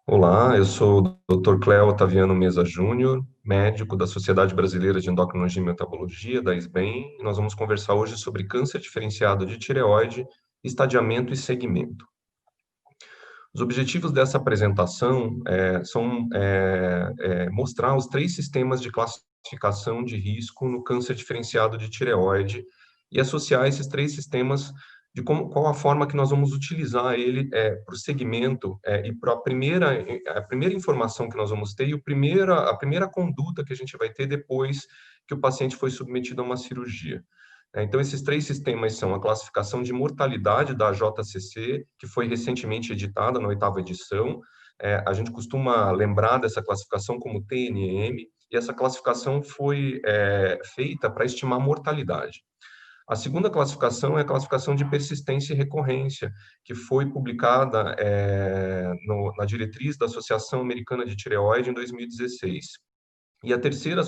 Olá, eu sou o Dr. Cléo Otaviano Mesa Júnior, médico da Sociedade Brasileira de Endocrinologia e Metabologia, da SBEM, e nós vamos conversar hoje sobre câncer diferenciado de tireoide, estadiamento e segmento. Os objetivos dessa apresentação são mostrar os três sistemas de classificação de risco no câncer diferenciado de tireoide e associar esses três sistemas de qual a forma que nós vamos utilizar ele para o segmento e para a primeira informação que nós vamos ter e a primeira conduta que a gente vai ter depois que o paciente foi submetido a uma cirurgia. Então, esses três sistemas são a classificação de mortalidade da JCC, que foi recentemente editada na 8ª edição. A gente costuma lembrar dessa classificação como TNM, e essa classificação foi feita para estimar mortalidade. A segunda classificação é a classificação de persistência e recorrência, que foi publicada na diretriz da Associação Americana de Tireoide em 2016. E a terceira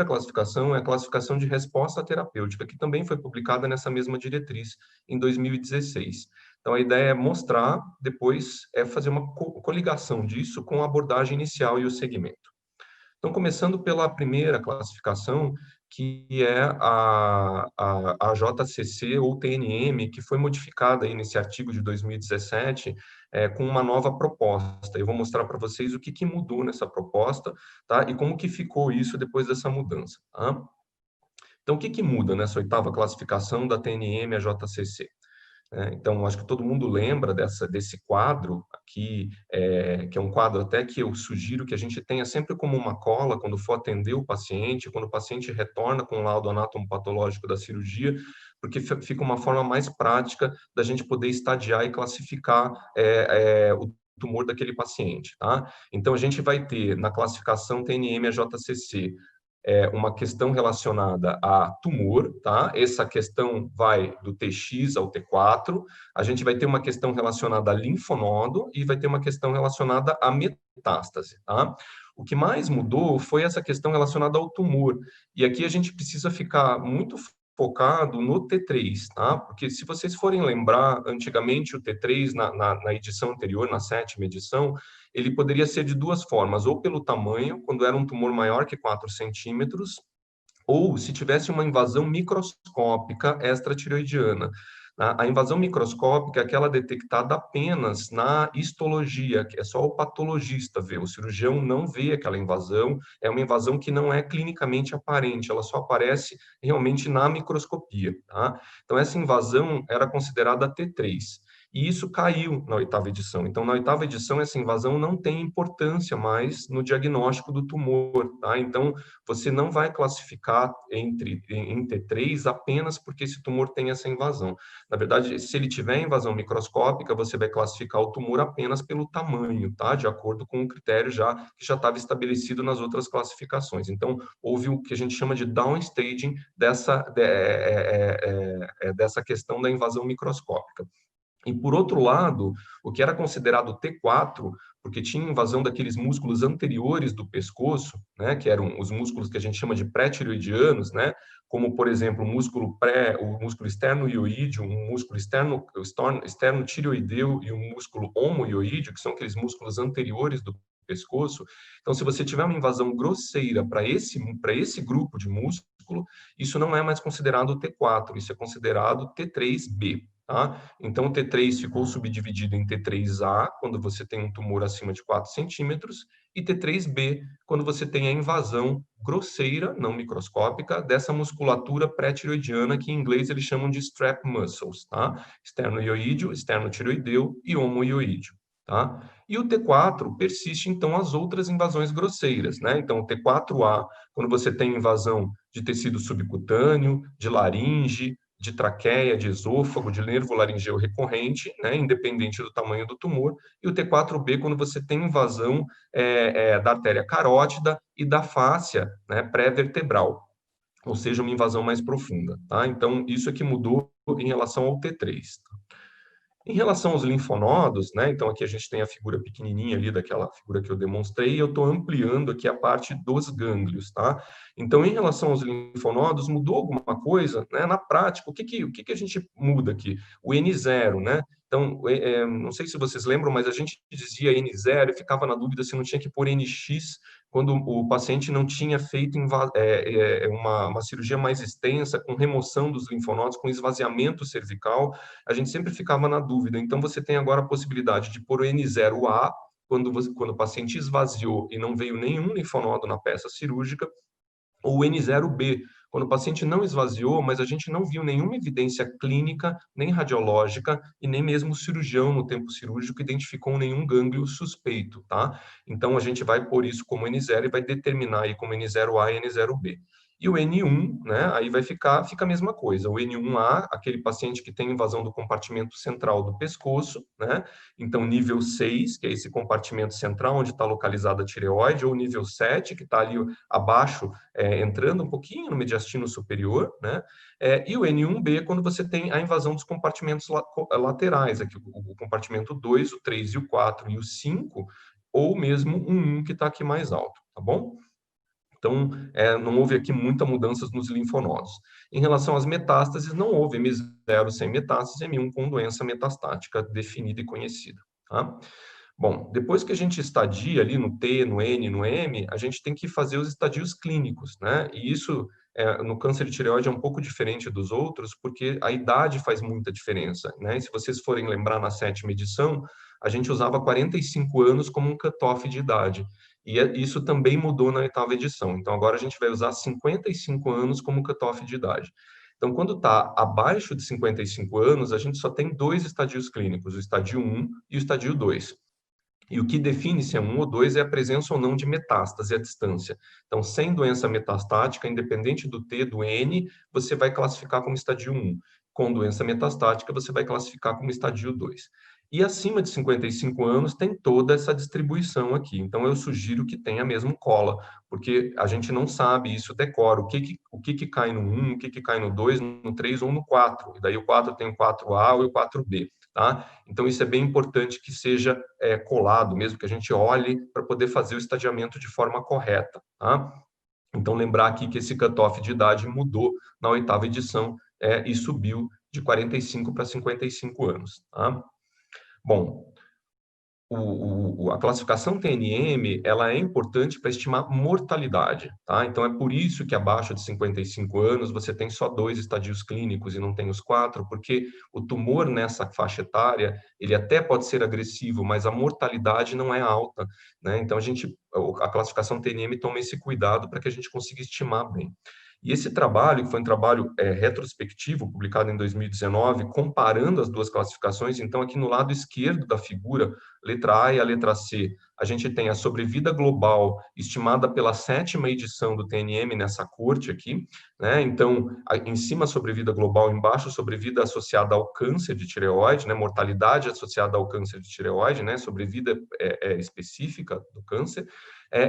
classificação é a classificação de resposta terapêutica, que também foi publicada nessa mesma diretriz em 2016. Então, a ideia é mostrar, depois, fazer uma coligação disso com a abordagem inicial e o segmento. Então, começando pela primeira classificação, que é a JCC ou TNM, que foi modificada aí nesse artigo de 2017, com uma nova proposta. Eu vou mostrar para vocês o que mudou nessa proposta, tá? E como que ficou isso depois dessa mudança, tá? Então, o que muda nessa 8ª classificação da TNM a JCC? Então, acho que todo mundo lembra desse quadro aqui, que é um quadro até que eu sugiro que a gente tenha sempre como uma cola quando for atender o paciente, quando o paciente retorna com o laudo anatomopatológico da cirurgia, porque fica uma forma mais prática da gente poder estadiar e classificar o tumor daquele paciente, tá? Então, a gente vai ter na classificação TNM a JCC uma questão relacionada a tumor, tá? Essa questão vai do TX ao T4. A gente vai ter uma questão relacionada a linfonodo e vai ter uma questão relacionada a metástase, tá? O que mais mudou foi essa questão relacionada ao tumor. E aqui a gente precisa ficar muito focado no T3, tá? Porque se vocês forem lembrar, antigamente o T3, na edição anterior, na 7ª edição, ele poderia ser de duas formas, ou pelo tamanho, quando era um tumor maior que 4 centímetros, ou se tivesse uma invasão microscópica extratireoidiana. A invasão microscópica é aquela detectada apenas na histologia, que é só o patologista ver, o cirurgião não vê aquela invasão, é uma invasão que não é clinicamente aparente, ela só aparece realmente na microscopia. Tá? Então, essa invasão era considerada T3. E isso caiu na 8ª edição. Então, na 8ª edição, essa invasão não tem importância mais no diagnóstico do tumor. Tá? Então, você não vai classificar em T3 apenas porque esse tumor tem essa invasão. Na verdade, se ele tiver invasão microscópica, você vai classificar o tumor apenas pelo tamanho, tá? De acordo com o critério que já estava estabelecido nas outras classificações. Então, houve o que a gente chama de downstaging dessa questão da invasão microscópica. E, por outro lado, o que era considerado T4, porque tinha invasão daqueles músculos anteriores do pescoço, né, que eram os músculos que a gente chama de pré-tireoidianos, né, como, por exemplo, o músculo externo-ioídeo, um músculo externo tireoideu e um músculo homoioídeo, que são aqueles músculos anteriores do pescoço. Então, se você tiver uma invasão grosseira para esse grupo de músculo, isso não é mais considerado T4, isso é considerado T3B. Tá? Então, o T3 ficou subdividido em T3A, quando você tem um tumor acima de 4 centímetros, e T3B, quando você tem a invasão grosseira, não microscópica, dessa musculatura pré-tiroidiana, que em inglês eles chamam de strap muscles, tá? Externo-ioídeo, externo-tiroideu e homoioídeo, tá? E o T4 persiste, então, as outras invasões grosseiras, né? Então, o T4A, quando você tem invasão de tecido subcutâneo, de laringe, de traqueia, de esôfago, de nervo laringeu recorrente, né, independente do tamanho do tumor, e o T4B quando você tem invasão da artéria carótida e da fáscia, né, pré-vertebral, ou seja, uma invasão mais profunda. Tá? Então, isso é que mudou em relação ao T3. Em relação aos linfonodos, né? Então aqui a gente tem a figura pequenininha ali daquela figura que eu demonstrei, e eu estou ampliando aqui a parte dos gânglios, tá? Então, em relação aos linfonodos, mudou alguma coisa, né? Na prática, o que a gente muda aqui? O N0, né? Então, não sei se vocês lembram, mas a gente dizia N0 e ficava na dúvida se não tinha que pôr NX quando o paciente não tinha feito uma cirurgia mais extensa, com remoção dos linfonodos, com esvaziamento cervical, a gente sempre ficava na dúvida. Então, você tem agora a possibilidade de pôr o N0A, quando o paciente esvaziou e não veio nenhum linfonodo na peça cirúrgica, ou o N0B, quando o paciente não esvaziou, mas a gente não viu nenhuma evidência clínica, nem radiológica, e nem mesmo o cirurgião no tempo cirúrgico identificou nenhum gânglio suspeito, tá? Então, a gente vai pôr isso como N0 e vai determinar aí como N0A e N0B. E o N1, né, aí fica a mesma coisa. O N1A, aquele paciente que tem invasão do compartimento central do pescoço, né? Então, nível 6, que é esse compartimento central onde está localizada a tireoide, ou nível 7, que está ali abaixo, entrando um pouquinho no mediastino superior, né? E o N1B, quando você tem a invasão dos compartimentos laterais, aqui o compartimento 2, o 3 e o 4 e o 5, ou mesmo o 1 que está aqui mais alto, tá bom? Então, não houve aqui muita mudanças nos linfonodos. Em relação às metástases, não houve M0 sem metástase, M1 com doença metastática definida e conhecida, tá? Bom, depois que a gente estadia ali no T, no N, no M, a gente tem que fazer os estadios clínicos, né? E isso, no câncer de tireoide, é um pouco diferente dos outros, porque a idade faz muita diferença, né? E se vocês forem lembrar na 7ª edição, a gente usava 45 anos como um cutoff de idade. E isso também mudou na 8ª edição. Então, agora a gente vai usar 55 anos como cutoff de idade. Então, quando está abaixo de 55 anos, a gente só tem 2 estadios clínicos, o estadio 1 e o estadio 2. E o que define se é 1 ou 2 é a presença ou não de metástase à distância. Então, sem doença metastática, independente do T, do N, você vai classificar como estadio 1. Com doença metastática, você vai classificar como estadio 2. E acima de 55 anos tem toda essa distribuição aqui. Então, eu sugiro que tenha mesmo cola, porque a gente não sabe isso decora, o que cai no 1, o que cai no 2, no 3 ou no 4. E daí o 4 tem o 4A ou o 4B. Tá? Então, isso é bem importante que seja colado, mesmo que a gente olhe para poder fazer o estadiamento de forma correta. Tá? Então, lembrar aqui que esse cutoff de idade mudou na 8ª edição e subiu de 45 para 55 anos. Tá? Bom, a classificação TNM ela é importante para estimar mortalidade, tá? Então é por isso que abaixo de 55 anos você tem só 2 estadios clínicos e não tem os 4, porque o tumor nessa faixa etária ele até pode ser agressivo, mas a mortalidade não é alta, né? Então a classificação TNM toma esse cuidado para que a gente consiga estimar bem. E esse trabalho, que foi um trabalho retrospectivo, publicado em 2019, comparando as duas classificações, então aqui no lado esquerdo da figura, letra A e a letra C, a gente tem a sobrevida global estimada pela 7ª edição do TNM nessa corte aqui, né? Então, em cima sobrevida global, embaixo sobrevida associada ao câncer de tireoide, né? Mortalidade associada ao câncer de tireoide, né? Sobrevida específica do câncer.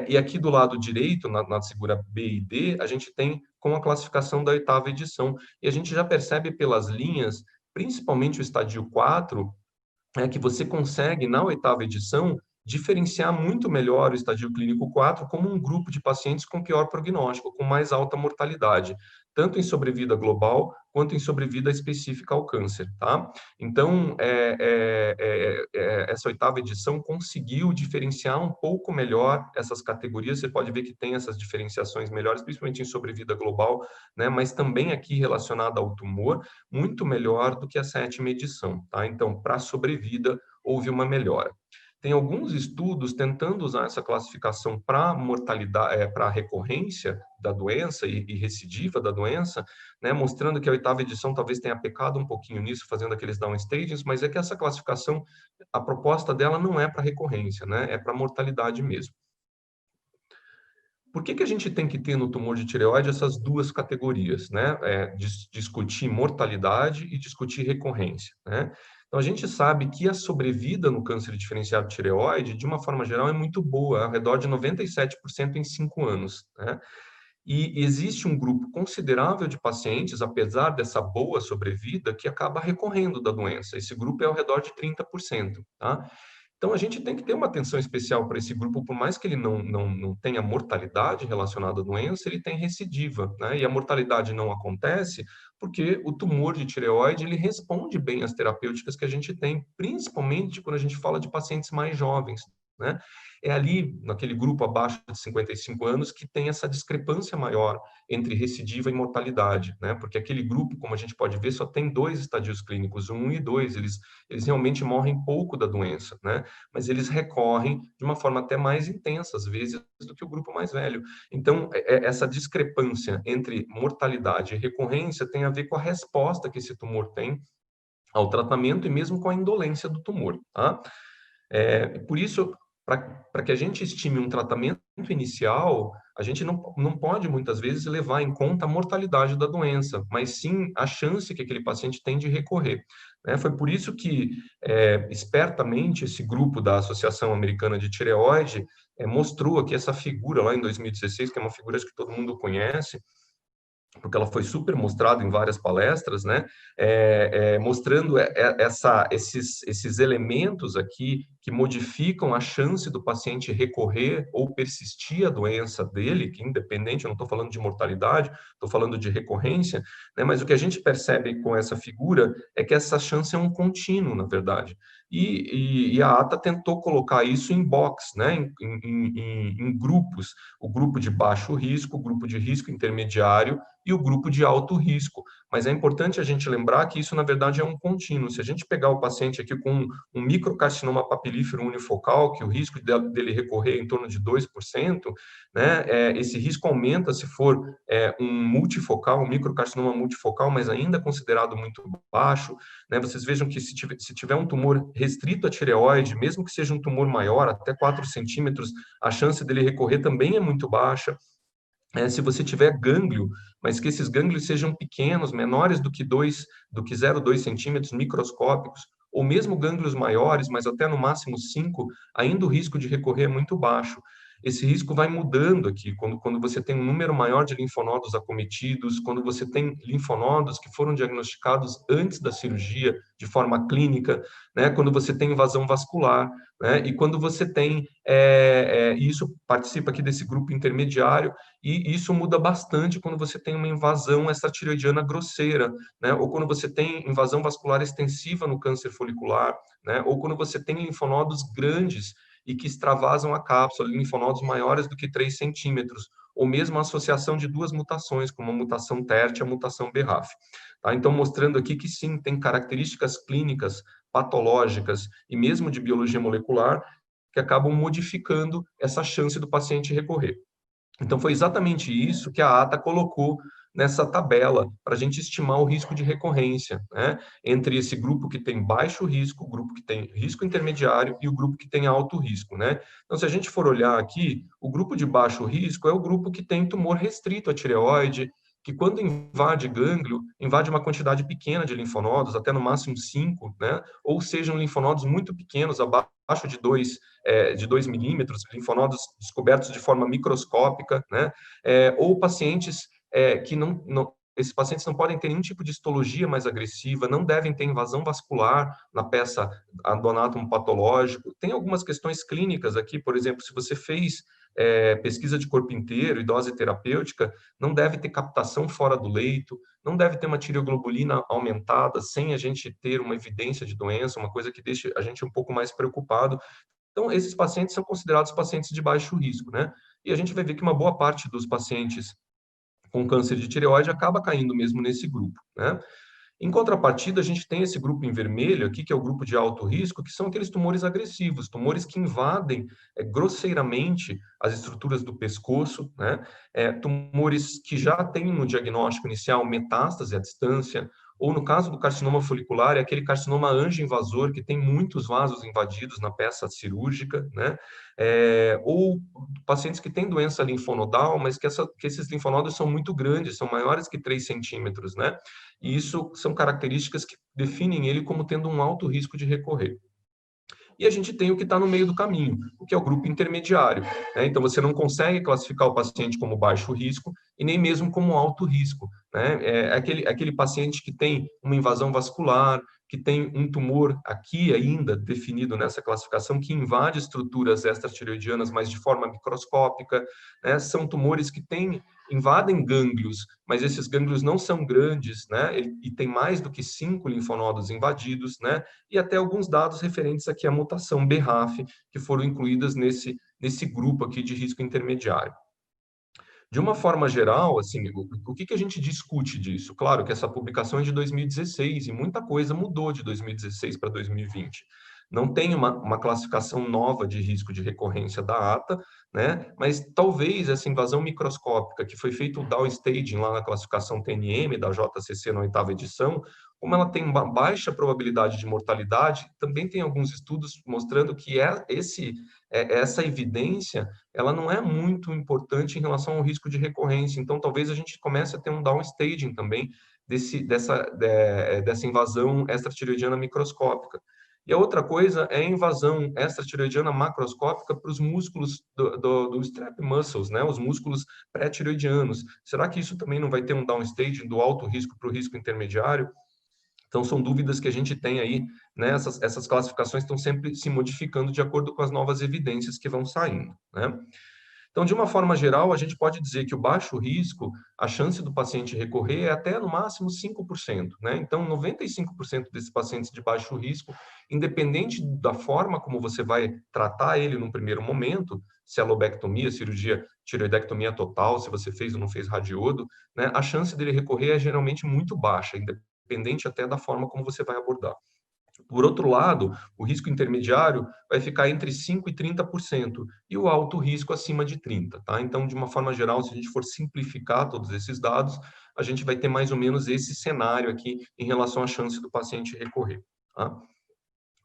E aqui do lado direito, na figura B e D, a gente tem com a classificação da 8ª edição. E a gente já percebe pelas linhas, principalmente o estadio 4, que você consegue, na 8ª edição, diferenciar muito melhor o estadio clínico 4 como um grupo de pacientes com pior prognóstico, com mais alta mortalidade, tanto em sobrevida global quanto em sobrevida específica ao câncer, tá? Então, essa 8ª edição conseguiu diferenciar um pouco melhor essas categorias, você pode ver que tem essas diferenciações melhores, principalmente em sobrevida global, né? Mas também aqui relacionada ao tumor, muito melhor do que a 7ª edição, tá? Então, para sobrevida, houve uma melhora. Tem alguns estudos tentando usar essa classificação para mortalidade, para recorrência da doença e recidiva da doença, né, mostrando que a 8ª edição talvez tenha pecado um pouquinho nisso, fazendo aqueles downstagings, mas é que essa classificação, a proposta dela não é para recorrência, né, é para mortalidade mesmo. Por que a gente tem que ter no tumor de tireoide essas duas categorias, né? Discutir mortalidade e discutir recorrência, né? Então, a gente sabe que a sobrevida no câncer diferenciado de tireoide, de uma forma geral, é muito boa, ao redor de 97% em 5 anos, né? E existe um grupo considerável de pacientes, apesar dessa boa sobrevida, que acaba recorrendo da doença. Esse grupo é ao redor de 30%, tá? Então, a gente tem que ter uma atenção especial para esse grupo, por mais que ele não tenha mortalidade relacionada à doença, ele tem recidiva, né? E a mortalidade não acontece porque o tumor de tireoide, ele responde bem às terapêuticas que a gente tem, principalmente quando a gente fala de pacientes mais jovens, né? É ali, naquele grupo abaixo de 55 anos, que tem essa discrepância maior entre recidiva e mortalidade, né? Porque aquele grupo, como a gente pode ver, só tem dois estadios clínicos, 1 e 2. Eles realmente morrem pouco da doença, né? Mas eles recorrem de uma forma até mais intensa, às vezes, do que o grupo mais velho. Então, essa discrepância entre mortalidade e recorrência tem a ver com a resposta que esse tumor tem ao tratamento e mesmo com a indolência do tumor, tá? Por isso, para que a gente estime um tratamento inicial, a gente não pode muitas vezes levar em conta a mortalidade da doença, mas sim a chance que aquele paciente tem de recorrer, né? Foi por isso que, espertamente, esse grupo da Associação Americana de Tireoide mostrou aqui essa figura lá em 2016, que é uma figura que todo mundo conhece, porque ela foi super mostrada em várias palestras, né? Mostrando esses elementos aqui que modificam a chance do paciente recorrer ou persistir a doença dele, que independente, eu não estou falando de mortalidade, estou falando de recorrência, né? Mas o que a gente percebe com essa figura é que essa chance é um contínuo, na verdade. E a ATA tentou colocar isso em box, né? Em grupos, o grupo de baixo risco, o grupo de risco intermediário e o grupo de alto risco. Mas é importante a gente lembrar que isso, na verdade, é um contínuo. Se a gente pegar o paciente aqui com um microcarcinoma papilífero unifocal, que o risco dele recorrer é em torno de 2%, né, esse risco aumenta se for um multifocal, um microcarcinoma multifocal, mas ainda considerado muito baixo, né? Vocês vejam que se tiver um tumor restrito à tireoide, mesmo que seja um tumor maior, até 4 centímetros, a chance dele recorrer também é muito baixa. Se você tiver gânglio, mas que esses gânglios sejam pequenos, menores do que 0,2 centímetros, microscópicos, ou mesmo gânglios maiores, mas até no máximo 5, ainda o risco de recorrer é muito baixo. Esse risco vai mudando aqui, quando você tem um número maior de linfonodos acometidos, quando você tem linfonodos que foram diagnosticados antes da cirurgia, de forma clínica, né? Quando você tem invasão vascular, né? E quando você tem, isso participa aqui desse grupo intermediário, e isso muda bastante quando você tem uma invasão extratireoidiana grosseira, né? Ou quando você tem invasão vascular extensiva no câncer folicular, né? Ou quando você tem linfonodos grandes e que extravasam a cápsula, linfonodos maiores do que 3 centímetros, ou mesmo a associação de duas mutações, como a mutação TERT e a mutação BRAF. Tá? Então, mostrando aqui que sim, tem características clínicas, patológicas e mesmo de biologia molecular que acabam modificando essa chance do paciente recorrer. Então, foi exatamente isso que a ATA colocou nessa tabela, para a gente estimar o risco de recorrência, né? Entre esse grupo que tem baixo risco, o grupo que tem risco intermediário e o grupo que tem alto risco, né? Então, se a gente for olhar aqui, o grupo de baixo risco é o grupo que tem tumor restrito à tireoide, que quando invade gânglio, invade uma quantidade pequena de linfonodos, até no máximo 5, né? Ou sejam linfonodos muito pequenos, abaixo de 2 milímetros, linfonodos descobertos de forma microscópica, né? Ou pacientes que esses pacientes não podem ter nenhum tipo de histologia mais agressiva, não devem ter invasão vascular na peça do anátomo patológico. Tem algumas questões clínicas aqui, por exemplo, se você fez pesquisa de corpo inteiro e dose terapêutica, não deve ter captação fora do leito, não deve ter uma tireoglobulina aumentada sem a gente ter uma evidência de doença, uma coisa que deixa a gente um pouco mais preocupado. Então, esses pacientes são considerados pacientes de baixo risco, né? E a gente vai ver que uma boa parte dos pacientes com câncer de tireoide acaba caindo mesmo nesse grupo, né? Em contrapartida, a gente tem esse grupo em vermelho aqui, que é o grupo de alto risco, que são aqueles tumores agressivos, tumores que invadem grosseiramente as estruturas do pescoço, né? Tumores que já têm no diagnóstico inicial metástase à distância, ou no caso do carcinoma folicular, é aquele carcinoma angioinvasor que tem muitos vasos invadidos na peça cirúrgica, né? Ou pacientes que têm doença linfonodal, mas que esses linfonodos são muito grandes, são maiores que 3 centímetros, né? E isso são características que definem ele como tendo um alto risco de recorrer. e a gente tem o que está no meio do caminho, o que é o grupo intermediário, né? Então, você não consegue classificar o paciente como baixo risco e nem mesmo como alto risco, né? É aquele paciente que tem uma invasão vascular, que tem um tumor aqui ainda definido nessa classificação, que invade estruturas extratireoidianas, mas de forma microscópica, né? São tumores que invadem gânglios, mas esses gânglios não são grandes, né? E tem mais do que 5 linfonodos invadidos, né? E até alguns dados referentes aqui à mutação BRAF, que foram incluídas nesse grupo aqui de risco intermediário. De uma forma geral, assim, o que a gente discute disso? Claro que essa publicação é de 2016 e muita coisa mudou de 2016 para 2020. Não tem uma classificação nova de risco de recorrência da ATA, né? Mas talvez essa invasão microscópica que foi feito o downstaging lá na classificação TNM da JCC na 8ª edição, como ela tem uma baixa probabilidade de mortalidade, também tem alguns estudos mostrando que essa evidência ela não é muito importante em relação ao risco de recorrência. Então, talvez a gente comece a ter um downstaging também dessa invasão extratireoidiana microscópica. E a outra coisa é a invasão extratireoidiana macroscópica para os músculos do strap muscles, né? Os músculos pré-tireoidianos. Será que isso também não vai ter um downstaging do alto risco para o risco intermediário? Então, são dúvidas que a gente tem aí, né? Essas classificações estão sempre se modificando de acordo com as novas evidências que vão saindo, né? Então, de uma forma geral, a gente pode dizer que o baixo risco, a chance do paciente recorrer é até no máximo 5%, né? Então, 95% desses pacientes de baixo risco, independente da forma como você vai tratar ele num primeiro momento, se é lobectomia, cirurgia, tireoidectomia total, se você fez ou não fez radiodo, né? A chance dele recorrer é geralmente muito baixa, independente até da forma como você vai abordar. Por outro lado, o risco intermediário vai ficar entre 5% e 30%, e o alto risco acima de 30%, tá? Então, de uma forma geral, se a gente for simplificar todos esses dados, a gente vai ter mais ou menos esse cenário aqui em relação à chance do paciente recorrer, tá?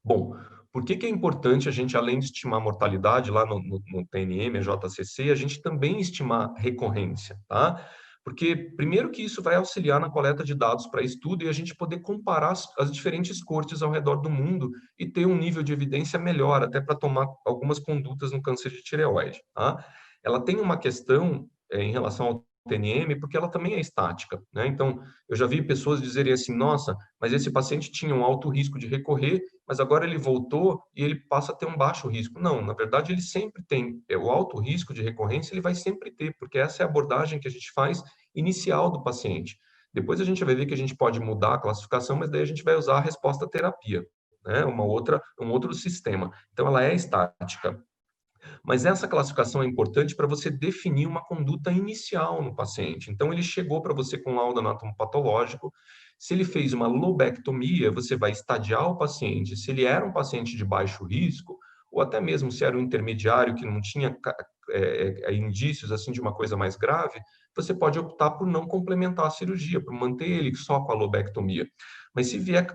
Bom, por que é importante a gente, além de estimar mortalidade lá no TNM, JCC, a gente também estimar recorrência, tá? Porque, primeiro, que isso vai auxiliar na coleta de dados para estudo e a gente poder comparar as diferentes cortes ao redor do mundo e ter um nível de evidência melhor, até para tomar algumas condutas no câncer de tireoide, tá? Ela tem uma questão em relação ao TNM, porque ela também é estática, né? Então, eu já vi pessoas dizerem assim, nossa, mas esse paciente tinha um alto risco de recorrer, mas agora ele voltou e ele passa a ter um baixo risco. Não, na verdade, ele sempre tem, o alto risco de recorrência ele vai sempre ter, porque essa é a abordagem que a gente faz inicial do paciente. Depois a gente vai ver que a gente pode mudar a classificação, mas daí a gente vai usar a resposta terapia, né? Um outro sistema. Então, ela é estática. Mas essa classificação é importante para você definir uma conduta inicial no paciente. Então, ele chegou para você com laudo anatomopatológico. Se ele fez uma lobectomia, você vai estadiar o paciente. Se ele era um paciente de baixo risco, ou até mesmo se era um intermediário que não tinha indícios assim de uma coisa mais grave, você pode optar por não complementar a cirurgia, por manter ele só com a lobectomia. Mas se vier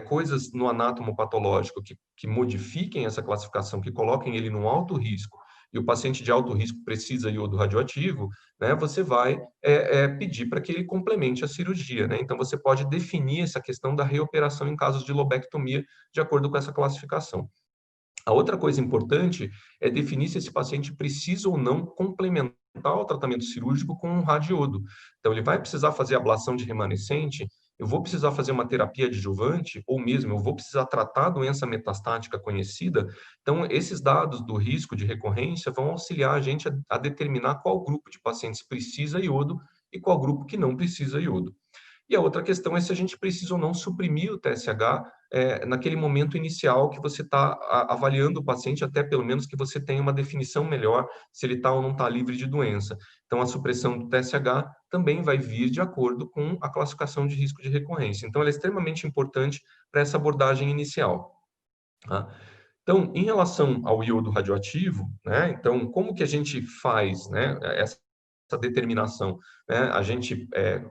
coisas no anátomo patológico que modifiquem essa classificação, que coloquem ele num alto risco, e o paciente de alto risco precisa iodo radioativo, né, você vai pedir para que ele complemente a cirurgia, né? Então, você pode definir essa questão da reoperação em casos de lobectomia, de acordo com essa classificação. A outra coisa importante é definir se esse paciente precisa ou não complementar o tratamento cirúrgico com um radiodo. Então, ele vai precisar fazer ablação de remanescente, eu vou precisar fazer uma terapia adjuvante, ou mesmo eu vou precisar tratar a doença metastática conhecida. Então, esses dados do risco de recorrência vão auxiliar a gente a determinar qual grupo de pacientes precisa iodo e qual grupo que não precisa iodo. E a outra questão é se a gente precisa ou não suprimir o TSH naquele momento inicial que você está avaliando o paciente, até pelo menos que você tenha uma definição melhor se ele está ou não está livre de doença. Então, a supressão do TSH também vai vir de acordo com a classificação de risco de recorrência. Então, ela é extremamente importante para essa abordagem inicial, tá? Então, em relação ao iodo radioativo, né? Então, como que a gente faz, né, essa determinação, né?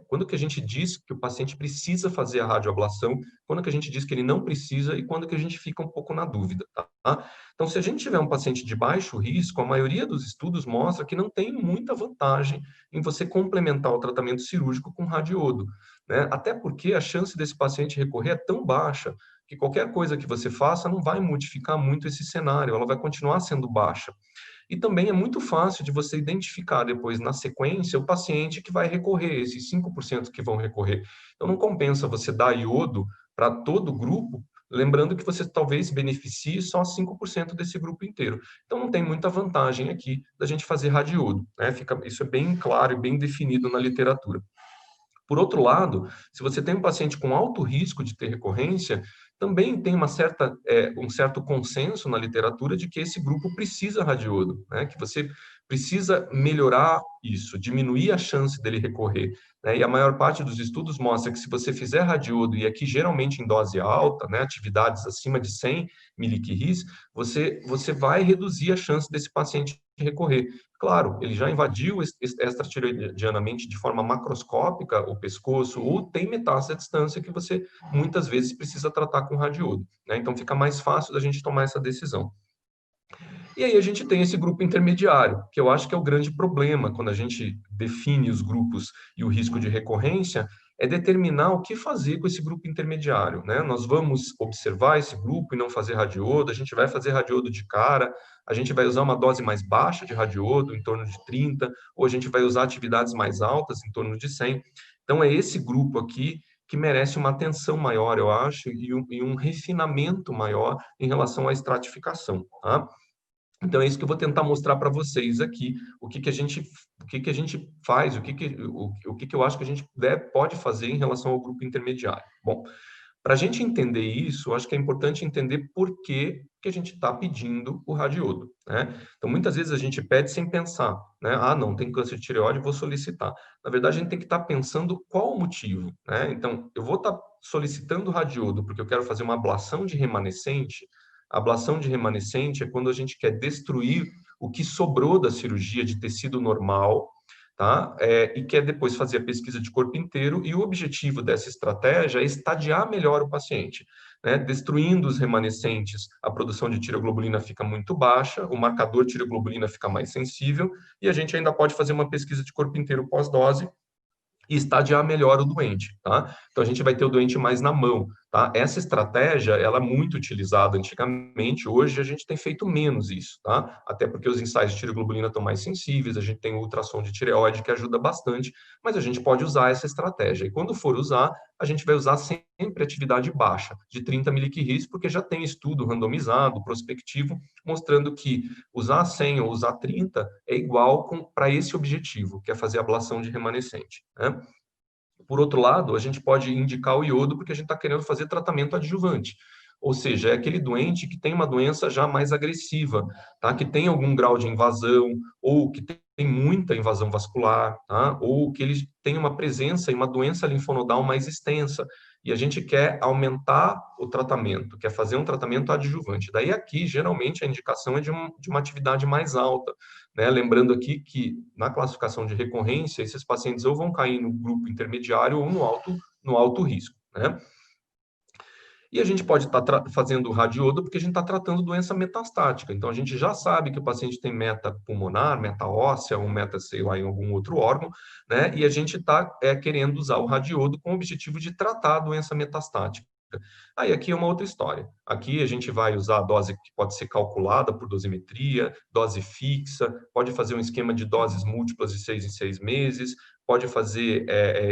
Quando que a gente diz que o paciente precisa fazer a radioablação, quando que a gente diz que ele não precisa e quando que a gente fica um pouco na dúvida, tá? Então, se a gente tiver um paciente de baixo risco, a maioria dos estudos mostra que não tem muita vantagem em você complementar o tratamento cirúrgico com radiodo, né? Até porque a chance desse paciente recorrer é tão baixa que qualquer coisa que você faça não vai modificar muito esse cenário, ela vai continuar sendo baixa. E também é muito fácil de você identificar depois, na sequência, o paciente que vai recorrer, esses 5% que vão recorrer. Então, não compensa você dar iodo para todo o grupo, lembrando que você talvez beneficie só 5% desse grupo inteiro. Então, não tem muita vantagem aqui da gente fazer radiodo, né? Isso é bem claro e bem definido na literatura. Por outro lado, se você tem um paciente com alto risco de ter recorrência, também tem um certo consenso na literatura de que esse grupo precisa radiodo, né? Que você precisa melhorar isso, diminuir a chance dele recorrer, né? E a maior parte dos estudos mostra que se você fizer radiodo, e aqui geralmente em dose alta, né, atividades acima de 100 miliquirris, você vai reduzir a chance desse paciente recorrer. Claro, ele já invadiu extratiroidianamente de forma macroscópica o pescoço, ou tem metástase à distância que você muitas vezes precisa tratar com radiodo, né? Então fica mais fácil da gente tomar essa decisão. E aí a gente tem esse grupo intermediário, que eu acho que é o grande problema quando a gente define os grupos e o risco de recorrência, é determinar o que fazer com esse grupo intermediário, né? Nós vamos observar esse grupo e não fazer radiodo, a gente vai fazer radiodo de cara, a gente vai usar uma dose mais baixa de radiodo, em torno de 30, ou a gente vai usar atividades mais altas, em torno de 100. Então é esse grupo aqui que merece uma atenção maior, eu acho, e um refinamento maior em relação à estratificação, tá? Então é isso que eu vou tentar mostrar para vocês aqui, o que que a gente faz, o que que eu acho que a gente pode fazer em relação ao grupo intermediário. Bom, para a gente entender isso, eu acho que é importante entender por que a gente está pedindo o radiodo, né? Então, muitas vezes a gente pede sem pensar, né? Ah, não, tem câncer de tireoide, vou solicitar. Na verdade, a gente tem que estar pensando qual o motivo, né? Então, eu vou estar solicitando o radiodo porque eu quero fazer uma ablação de remanescente. A ablação de remanescente é quando a gente quer destruir o que sobrou da cirurgia de tecido normal, tá? E quer depois fazer a pesquisa de corpo inteiro, e o objetivo dessa estratégia é estadiar melhor o paciente, né? Destruindo os remanescentes, a produção de tireoglobulina fica muito baixa, o marcador tireoglobulina fica mais sensível, e a gente ainda pode fazer uma pesquisa de corpo inteiro pós-dose e estadiar melhor o doente, tá? Então a gente vai ter o doente mais na mão, tá? Essa estratégia, ela é muito utilizada antigamente, hoje a gente tem feito menos isso, tá? Até porque os ensaios de tireoglobulina estão mais sensíveis, a gente tem o ultrassom de tireoide que ajuda bastante, mas a gente pode usar essa estratégia. E quando for usar, a gente vai usar sempre atividade baixa, de 30 miliquirris, porque já tem estudo randomizado, prospectivo, mostrando que usar 100 ou usar 30 é igual para esse objetivo, que é fazer ablação de remanescente, né? Por outro lado, a gente pode indicar o iodo porque a gente está querendo fazer tratamento adjuvante. Ou seja, é aquele doente que tem uma doença já mais agressiva, tá? Que tem algum grau de invasão, ou que tem muita invasão vascular, tá? Ou que ele tem uma presença em uma doença linfonodal mais extensa. E a gente quer aumentar o tratamento, quer fazer um tratamento adjuvante. Daí aqui, geralmente, a indicação é de uma atividade mais alta, né? Lembrando aqui que na classificação de recorrência, esses pacientes ou vão cair no grupo intermediário ou no alto risco, né? E a gente pode estar fazendo o radiodo porque a gente está tratando doença metastática. Então, a gente já sabe que o paciente tem meta pulmonar, meta óssea, ou meta, sei lá, em algum outro órgão, né? E a gente está querendo usar o radiodo com o objetivo de tratar a doença metastática. Aí aqui é uma outra história. Aqui a gente vai usar a dose que pode ser calculada por dosimetria, dose fixa, pode fazer um esquema de doses múltiplas de 6 em 6 meses, pode fazer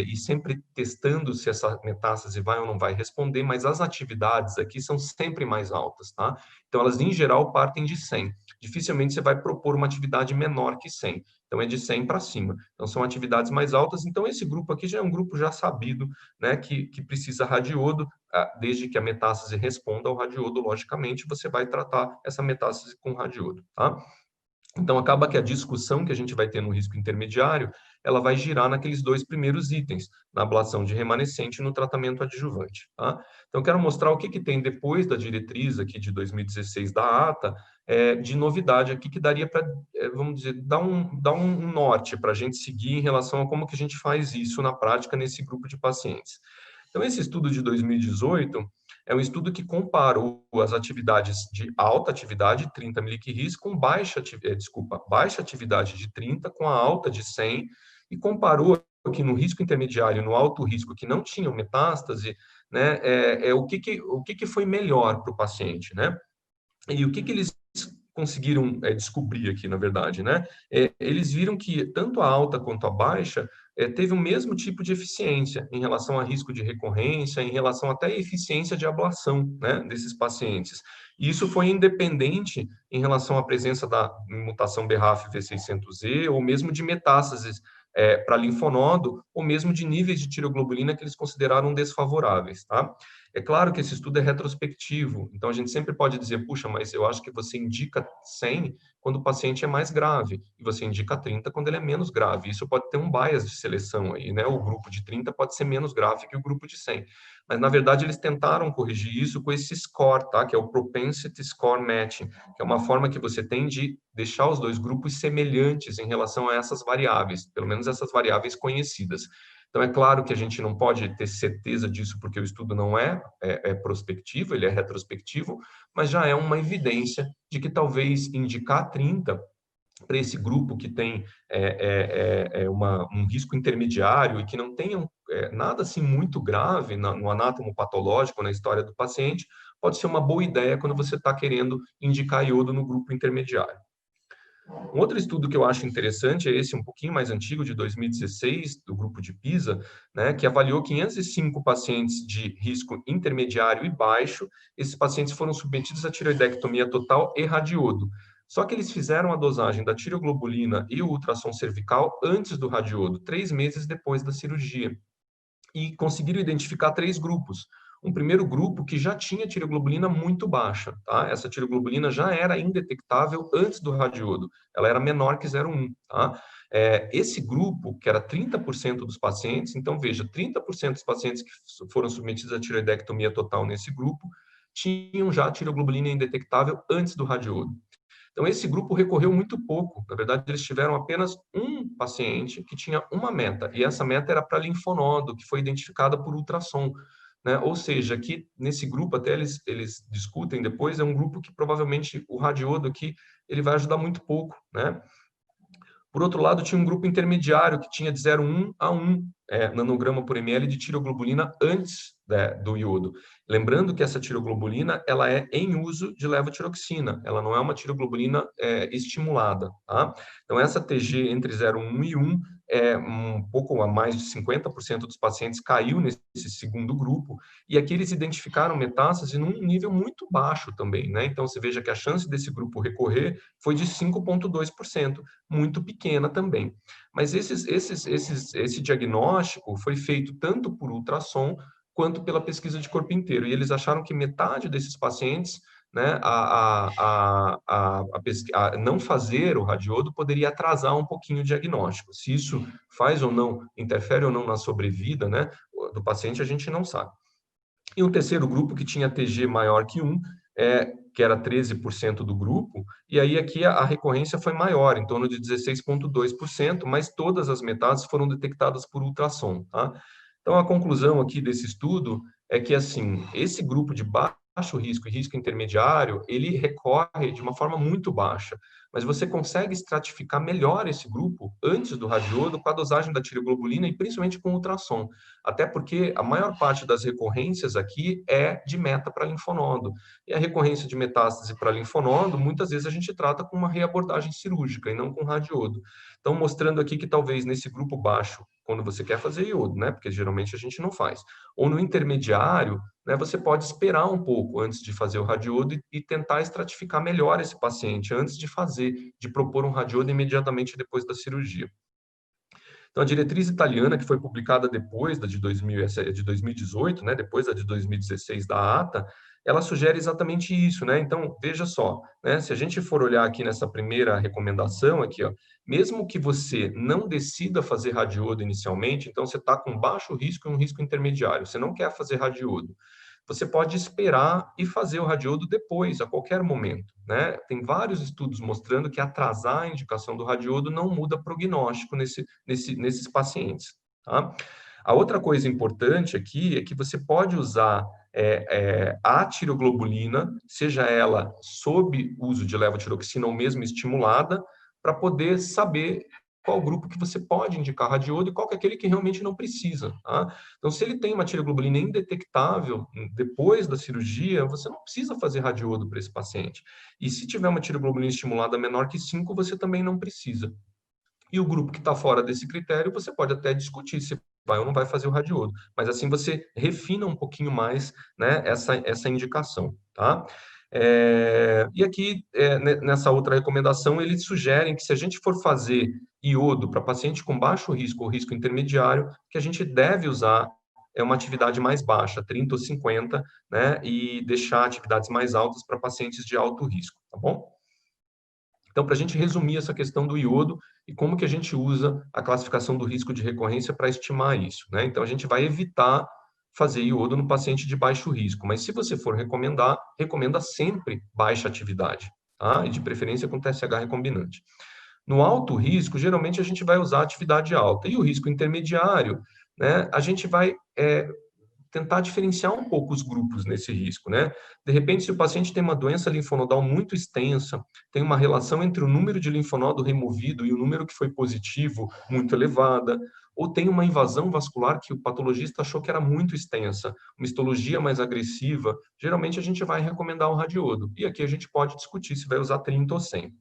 e sempre testando se essa metástase vai ou não vai responder, mas as atividades aqui são sempre mais altas, tá? Então elas em geral partem de 100. Dificilmente você vai propor uma atividade menor que 100. Então é de 100 para cima. Então são atividades mais altas. Então esse grupo aqui já é um grupo já sabido, né, que precisa radiodo, desde que a metástase responda ao radiodo, logicamente, você vai tratar essa metástase com radiodo, tá? Então, acaba que a discussão que a gente vai ter no risco intermediário, ela vai girar naqueles dois primeiros itens, na ablação de remanescente e no tratamento adjuvante, tá? Então, quero mostrar o que tem depois da diretriz aqui de 2016 da ATA, de novidade aqui, que daria para, vamos dizer, dar um norte para a gente seguir em relação a como que a gente faz isso na prática nesse grupo de pacientes. Então, esse estudo de 2018 é um estudo que comparou as atividades de alta atividade, 30 miliquirris, com baixa atividade de 30 com a alta de 100, e comparou que no risco intermediário e no alto risco, que não tinham metástase, né, o que foi melhor para o paciente, né? E o que eles conseguiram descobrir aqui, na verdade, né? Eles viram que tanto a alta quanto a baixa teve o mesmo tipo de eficiência em relação a risco de recorrência, em relação até à eficiência de ablação, né, desses pacientes. E isso foi independente em relação à presença da mutação BRAF V600E ou mesmo de metástases para linfonodo ou mesmo de níveis de tiroglobulina que eles consideraram desfavoráveis, tá? É claro que esse estudo é retrospectivo, então a gente sempre pode dizer, puxa, mas eu acho que você indica 100 quando o paciente é mais grave, e você indica 30 quando ele é menos grave. Isso pode ter um bias de seleção aí, né? O grupo de 30 pode ser menos grave que o grupo de 100. Mas, na verdade, eles tentaram corrigir isso com esse score, tá? Que é o Propensity Score Matching, que é uma forma que você tem de deixar os dois grupos semelhantes em relação a essas variáveis, pelo menos essas variáveis conhecidas. Então, é claro que a gente não pode ter certeza disso, porque o estudo não é prospectivo, ele é retrospectivo, mas já é uma evidência de que talvez indicar 30 para esse grupo que tem um risco intermediário e que não tenham nada assim muito grave no anátomo patológico, na história do paciente, pode ser uma boa ideia quando você está querendo indicar iodo no grupo intermediário. Um outro estudo que eu acho interessante é esse um pouquinho mais antigo, de 2016, do grupo de PISA, né, que avaliou 505 pacientes de risco intermediário e baixo. Esses pacientes foram submetidos à tireoidectomia total e radiodo. Só que eles fizeram a dosagem da tireoglobulina e o ultrassom cervical antes do radiodo, 3 meses depois da cirurgia, e conseguiram identificar 3 grupos. Um primeiro grupo que já tinha tireoglobulina muito baixa, tá? Essa tireoglobulina já era indetectável antes do radiodo, ela era menor que 0,1, tá? Esse grupo, que era 30% dos pacientes, então veja, 30% dos pacientes que foram submetidos à tireoidectomia total nesse grupo tinham já tireoglobulina indetectável antes do radiodo. Então, esse grupo recorreu muito pouco. Na verdade, eles tiveram apenas um paciente que tinha uma meta, e essa meta era para linfonodo, que foi identificada por ultrassom. Né? Ou seja, aqui nesse grupo, até eles discutem depois, é um grupo que provavelmente o radiodo aqui ele vai ajudar muito pouco. Né? Por outro lado, tinha um grupo intermediário que tinha de 0,1 a 1 nanograma por ml de tiroglobulina antes do iodo. Lembrando que essa tiroglobulina ela é em uso de levotiroxina, ela não é uma tiroglobulina estimulada. Tá? Então, essa TG entre 0,1 e 1, um pouco a mais de 50% dos pacientes caiu nesse segundo grupo, e aqui eles identificaram metástase num nível muito baixo também. Né? Então, você veja que a chance desse grupo recorrer foi de 5,2%, muito pequena também. Mas esse diagnóstico foi feito tanto por ultrassom quanto pela pesquisa de corpo inteiro. E eles acharam que metade desses pacientes, né, não fazer o radiodo poderia atrasar um pouquinho o diagnóstico. Se isso faz ou não, interfere ou não na sobrevida, né, do paciente, a gente não sabe. E um terceiro grupo que tinha TG maior que 1, que era 13% do grupo, e aí aqui a recorrência foi maior, em torno de 16,2%, mas todas as metástases foram detectadas por ultrassom, tá? Então, a conclusão aqui desse estudo é que, assim, esse grupo de baixo risco e risco intermediário, ele recorre de uma forma muito baixa, mas você consegue estratificar melhor esse grupo antes do radiodo com a dosagem da tireoglobulina e principalmente com o ultrassom. Até porque a maior parte das recorrências aqui é de meta para linfonodo. E a recorrência de metástase para linfonodo, muitas vezes a gente trata com uma reabordagem cirúrgica e não com radiodo. Então, mostrando aqui que talvez nesse grupo baixo, quando você quer fazer iodo, né? Porque geralmente a gente não faz. Ou no intermediário, né? Você pode esperar um pouco antes de fazer o radiodo e tentar estratificar melhor esse paciente antes de fazer, de propor um radiodo imediatamente depois da cirurgia. Então, a diretriz italiana, que foi publicada depois da de 2018, né, depois da de 2016 da ATA, ela sugere exatamente isso, né? Então, veja só, né, se a gente for olhar aqui nessa primeira recomendação aqui, ó, mesmo que você não decida fazer radiodo inicialmente, então você está com baixo risco e um risco intermediário, você não quer fazer radiodo, você pode esperar e fazer o radiodo depois, a qualquer momento, né? Tem vários estudos mostrando que atrasar a indicação do radiodo não muda prognóstico nesses pacientes, tá? A outra coisa importante aqui é que você pode usar a tiroglobulina, seja ela sob uso de levotiroxina ou mesmo estimulada, para poder saber qual grupo que você pode indicar radiodo e qual que é aquele que realmente não precisa, tá? Então, se ele tem uma tireoglobulina indetectável depois da cirurgia, você não precisa fazer radiodo para esse paciente. E se tiver uma tireoglobulina estimulada menor que 5, você também não precisa. E o grupo que está fora desse critério, você pode até discutir se vai ou não vai fazer o radiodo. Mas assim você refina um pouquinho mais, né, essa indicação, tá? E aqui, nessa outra recomendação, eles sugerem que se a gente for fazer iodo para paciente com baixo risco ou risco intermediário, que a gente deve usar uma atividade mais baixa, 30 ou 50, né, e deixar atividades mais altas para pacientes de alto risco, tá bom? Então, para a gente resumir essa questão do iodo e como que a gente usa a classificação do risco de recorrência para estimar isso, né? Então, a gente vai evitar fazer iodo no paciente de baixo risco, mas se você for recomendar, recomenda sempre baixa atividade, tá? E de preferência com TSH recombinante. No alto risco, geralmente a gente vai usar atividade alta. E o risco intermediário, né? A gente vai tentar diferenciar um pouco os grupos nesse risco, né? De repente, se o paciente tem uma doença linfonodal muito extensa, tem uma relação entre o número de linfonodo removido e o número que foi positivo muito elevada, ou tem uma invasão vascular que o patologista achou que era muito extensa, uma histologia mais agressiva, geralmente a gente vai recomendar um radiodo. E aqui a gente pode discutir se vai usar 30 ou 100.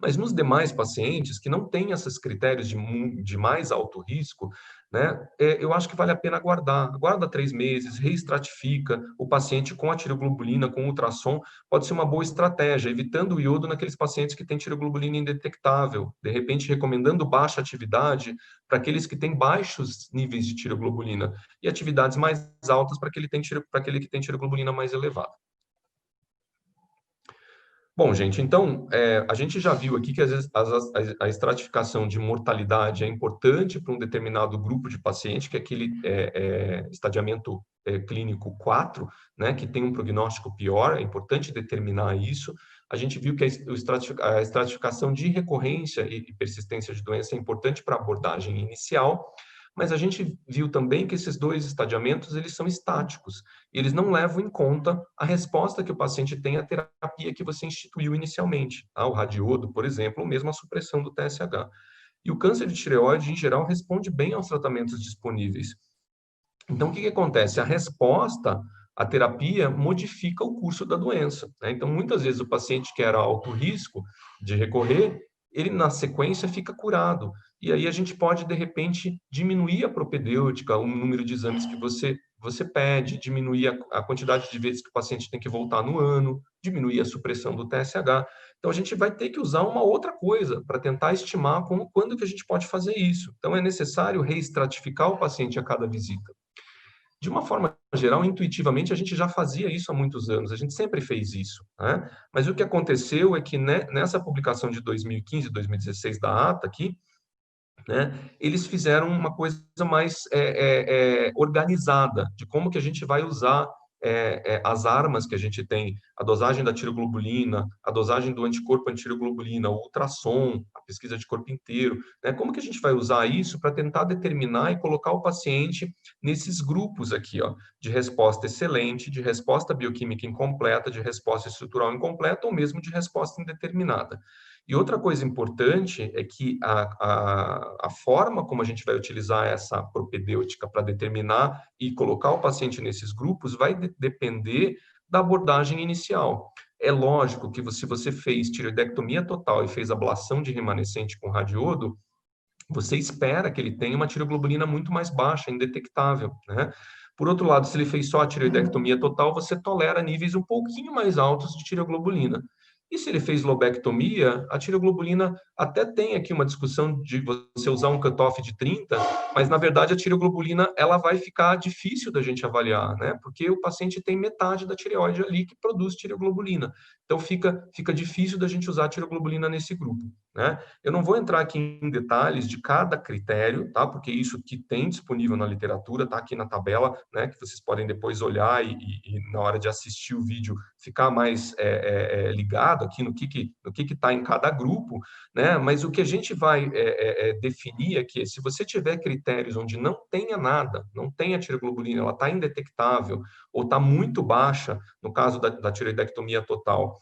Mas nos demais pacientes que não têm esses critérios de mais alto risco, né, eu acho que vale a pena aguardar. Aguarda 3 meses, reestratifica o paciente com a tireoglobulina, com ultrassom, pode ser uma boa estratégia, evitando o iodo naqueles pacientes que têm tireoglobulina indetectável, de repente recomendando baixa atividade para aqueles que têm baixos níveis de tireoglobulina e atividades mais altas para aquele que tem tireoglobulina mais elevada. Bom, gente, então, a gente já viu aqui que às vezes a estratificação de mortalidade é importante para um determinado grupo de paciente, que é aquele estadiamento clínico 4, né, que tem um prognóstico pior, é importante determinar isso. A gente viu que a estratificação de recorrência e persistência de doença é importante para a abordagem inicial, mas a gente viu também que esses dois estadiamentos, eles são estáticos, eles não levam em conta a resposta que o paciente tem à terapia que você instituiu inicialmente, tá? O radiodo, por exemplo, ou mesmo a supressão do TSH. E o câncer de tireoide, em geral, responde bem aos tratamentos disponíveis. Então, o que acontece? A resposta à terapia modifica o curso da doença, né? Então, muitas vezes, o paciente que era alto risco de recorrer, ele, na sequência, fica curado. E aí a gente pode, de repente, diminuir a propedêutica, o número de exames que você pede, diminuir a quantidade de vezes que o paciente tem que voltar no ano, diminuir a supressão do TSH. Então, a gente vai ter que usar uma outra coisa para tentar estimar quando que a gente pode fazer isso. Então, é necessário reestratificar o paciente a cada visita. De uma forma geral, intuitivamente, a gente já fazia isso há muitos anos, a gente sempre fez isso, né? Mas o que aconteceu é que nessa publicação de 2015, 2016 da ATA aqui, né, eles fizeram uma coisa mais organizada de como que a gente vai usar as armas que a gente tem, a dosagem da tiroglobulina, a dosagem do anticorpo antiroglobulina, o ultrassom, a pesquisa de corpo inteiro, né, como que a gente vai usar isso para tentar determinar e colocar o paciente nesses grupos aqui, ó, de resposta excelente, de resposta bioquímica incompleta, de resposta estrutural incompleta ou mesmo de resposta indeterminada. E outra coisa importante é que a forma como a gente vai utilizar essa propedêutica para determinar e colocar o paciente nesses grupos vai depender da abordagem inicial. É lógico que se você fez tireoidectomia total e fez ablação de remanescente com radiodo, você espera que ele tenha uma tireoglobulina muito mais baixa, indetectável, né? Por outro lado, se ele fez só a tireoidectomia total, você tolera níveis um pouquinho mais altos de tireoglobulina. E se ele fez lobectomia, a tireoglobulina até tem aqui uma discussão de você usar um cutoff de 30, mas na verdade a tireoglobulina ela vai ficar difícil da gente avaliar, né? Porque o paciente tem metade da tireoide ali que produz tireoglobulina. Então fica difícil da gente usar a tireoglobulina nesse grupo, né? Eu não vou entrar aqui em detalhes de cada critério, tá? Porque isso que tem disponível na literatura, tá aqui na tabela, né? Que vocês podem depois olhar e na hora de assistir o vídeo ficar mais ligado aqui no que está em cada grupo, né? Mas o que a gente vai definir é que se você tiver critérios onde não tenha nada, não tenha tireoglobulina, ela está indetectável ou está muito baixa, no caso da tireoidectomia total,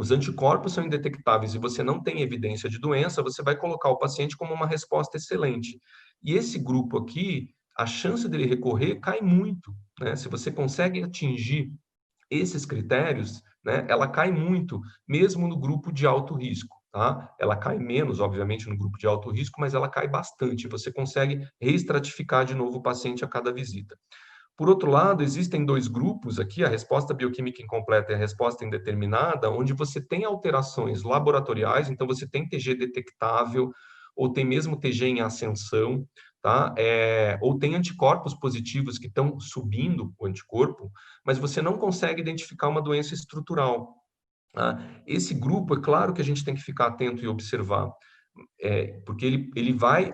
os anticorpos são indetectáveis e você não tem evidência de doença, você vai colocar o paciente como uma resposta excelente. E esse grupo aqui, a chance dele recorrer cai muito, né? Se você consegue atingir esses critérios, né, ela cai muito, mesmo no grupo de alto risco, tá? Ela cai menos, obviamente, no grupo de alto risco, mas ela cai bastante. Você consegue reestratificar de novo o paciente a cada visita. Por outro lado, existem dois grupos aqui, a resposta bioquímica incompleta e a resposta indeterminada, onde você tem alterações laboratoriais, então você tem TG detectável, ou tem mesmo TG em ascensão, tá? Ou tem anticorpos positivos que estão subindo o anticorpo, mas você não consegue identificar uma doença estrutural. Tá? Esse grupo, é claro que a gente tem que ficar atento e observar, porque ele vai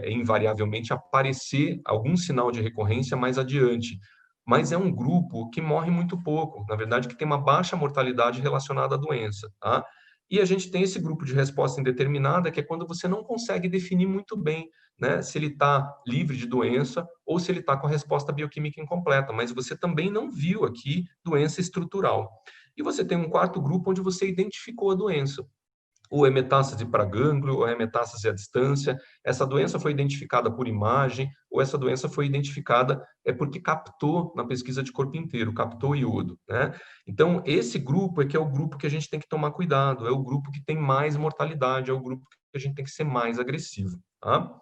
invariavelmente aparecer algum sinal de recorrência mais adiante. Mas é um grupo que morre muito pouco, na verdade, que tem uma baixa mortalidade relacionada à doença, tá? E a gente tem esse grupo de resposta indeterminada, que é quando você não consegue definir muito bem, né, se ele está livre de doença ou se ele está com a resposta bioquímica incompleta, mas você também não viu aqui doença estrutural. E você tem um quarto grupo onde você identificou a doença, ou é metástase para gânglio, ou é metástase à distância. Essa doença foi identificada por imagem, ou essa doença foi identificada porque captou na pesquisa de corpo inteiro, captou iodo, né? Então, esse grupo é que é o grupo que a gente tem que tomar cuidado, é o grupo que tem mais mortalidade, é o grupo que a gente tem que ser mais agressivo, tá?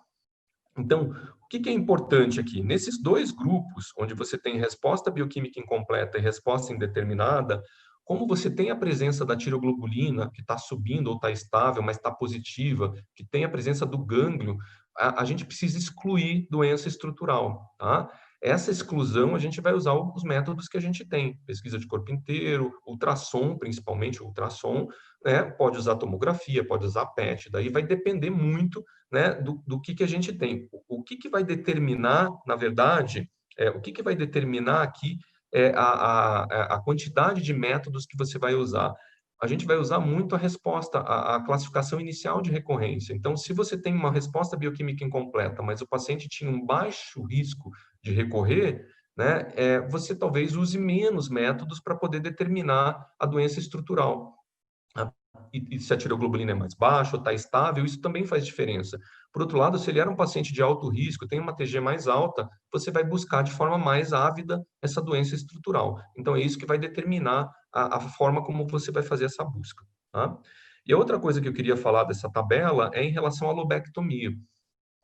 Então, o que é importante aqui? Nesses dois grupos, onde você tem resposta bioquímica incompleta e resposta indeterminada, como você tem a presença da tiroglobulina, que está subindo ou está estável, mas está positiva, que tem a presença do gânglio, a gente precisa excluir doença estrutural, tá? Essa exclusão, a gente vai usar os métodos que a gente tem, pesquisa de corpo inteiro, ultrassom, principalmente ultrassom, né? Pode usar tomografia, pode usar PET, daí vai depender muito, né, do que a gente tem. O que vai determinar, na verdade, o que vai determinar aqui a quantidade de métodos que você vai usar. A gente vai usar muito a resposta, a classificação inicial de recorrência. Então, se você tem uma resposta bioquímica incompleta, mas o paciente tinha um baixo risco de recorrer, né, você talvez use menos métodos para poder determinar a doença estrutural. E se a tiroglobulina é mais baixa ou está estável, isso também faz diferença. Por outro lado, se ele era um paciente de alto risco, tem uma TG mais alta, você vai buscar de forma mais ávida essa doença estrutural. Então, é isso que vai determinar a forma como você vai fazer essa busca. Tá? E a outra coisa que eu queria falar dessa tabela é em relação à lobectomia.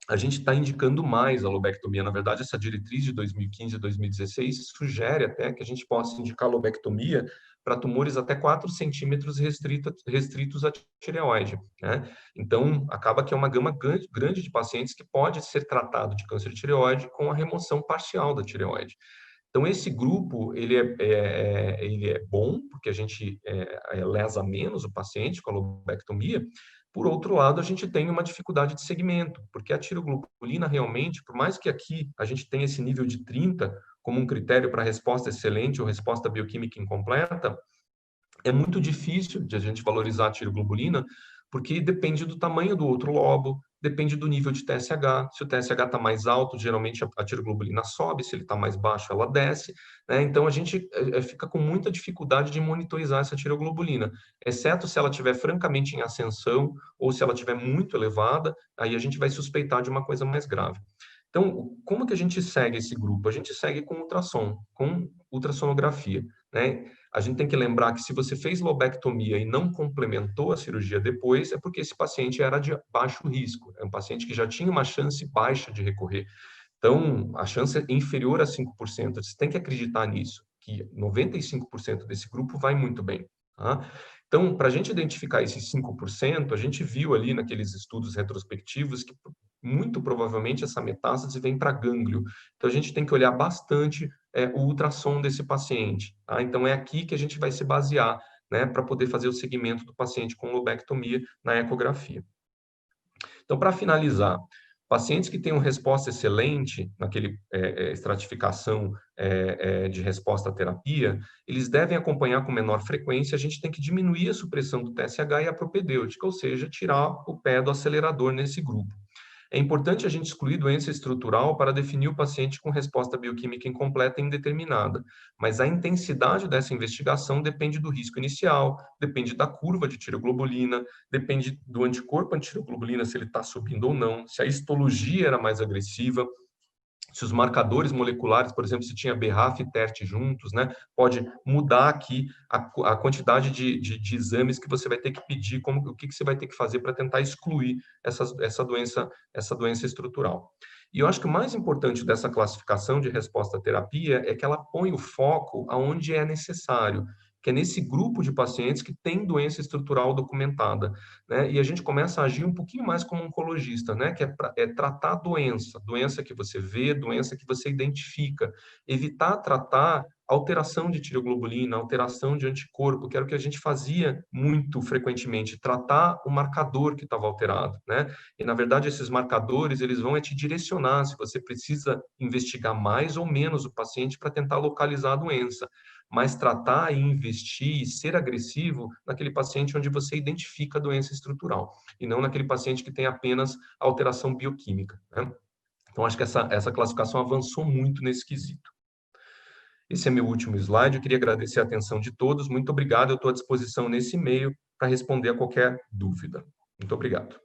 A gente está indicando mais a lobectomia. Na verdade, essa diretriz de 2015 e 2016 sugere até que a gente possa indicar lobectomia para tumores até 4 centímetros restritos à tireoide, né? Então, acaba que é uma gama grande de pacientes que pode ser tratado de câncer de tireoide com a remoção parcial da tireoide. Então, esse grupo, ele é bom, porque a gente lesa menos o paciente com a lobectomia. Por outro lado, a gente tem uma dificuldade de segmento, porque a tiroglobulina realmente, por mais que aqui a gente tenha esse nível de 30 como um critério para resposta excelente ou resposta bioquímica incompleta, é muito difícil de a gente valorizar a tiroglobulina, porque depende do tamanho do outro lobo, depende do nível de TSH. Se o TSH está mais alto, geralmente a tiroglobulina sobe, se ele está mais baixo, ela desce, né? Então a gente fica com muita dificuldade de monitorizar essa tiroglobulina, exceto se ela estiver francamente em ascensão ou se ela estiver muito elevada, aí a gente vai suspeitar de uma coisa mais grave. Então, como que a gente segue esse grupo? A gente segue com ultrassom, com ultrassonografia, né? A gente tem que lembrar que se você fez lobectomia e não complementou a cirurgia depois, é porque esse paciente era de baixo risco, é um paciente que já tinha uma chance baixa de recorrer. Então, a chance é inferior a 5%. Você tem que acreditar nisso, que 95% desse grupo vai muito bem, tá? Então, para a gente identificar esses 5%, a gente viu ali naqueles estudos retrospectivos que muito provavelmente essa metástase vem para gânglio. Então, a gente tem que olhar bastante o ultrassom desse paciente, tá? Então, é aqui que a gente vai se basear, né, para poder fazer o segmento do paciente com lobectomia na ecografia. Então, para finalizar, pacientes que tenham resposta excelente naquele estratificação de resposta à terapia, eles devem acompanhar com menor frequência. A gente tem que diminuir a supressão do TSH e a propedêutica, ou seja, tirar o pé do acelerador nesse grupo. É importante a gente excluir doença estrutural para definir o paciente com resposta bioquímica incompleta e indeterminada, mas a intensidade dessa investigação depende do risco inicial, depende da curva de tireoglobulina, depende do anticorpo anti-tireoglobulina, se ele está subindo ou não, se a histologia era mais agressiva, se os marcadores moleculares, por exemplo, se tinha BRAF e TERT juntos, né, pode mudar aqui a quantidade de exames que você vai ter que pedir, o que você vai ter que fazer para tentar excluir essa doença estrutural. E eu acho que o mais importante dessa classificação de resposta à terapia é que ela põe o foco aonde é necessário, que é nesse grupo de pacientes que tem doença estrutural documentada, né? E a gente começa a agir um pouquinho mais como oncologista, né? Que é tratar a doença que você vê, doença que você identifica, evitar tratar alteração de tireoglobulina, alteração de anticorpo, que era o que a gente fazia muito frequentemente, tratar o marcador que estava alterado, né? E na verdade esses marcadores, eles vão te direcionar se você precisa investigar mais ou menos o paciente para tentar localizar a doença, mas tratar e investir e ser agressivo naquele paciente onde você identifica a doença estrutural, e não naquele paciente que tem apenas alteração bioquímica, né? Então, acho que essa classificação avançou muito nesse quesito. Esse é meu último slide, eu queria agradecer a atenção de todos, muito obrigado, eu estou à disposição nesse e-mail para responder a qualquer dúvida. Muito obrigado.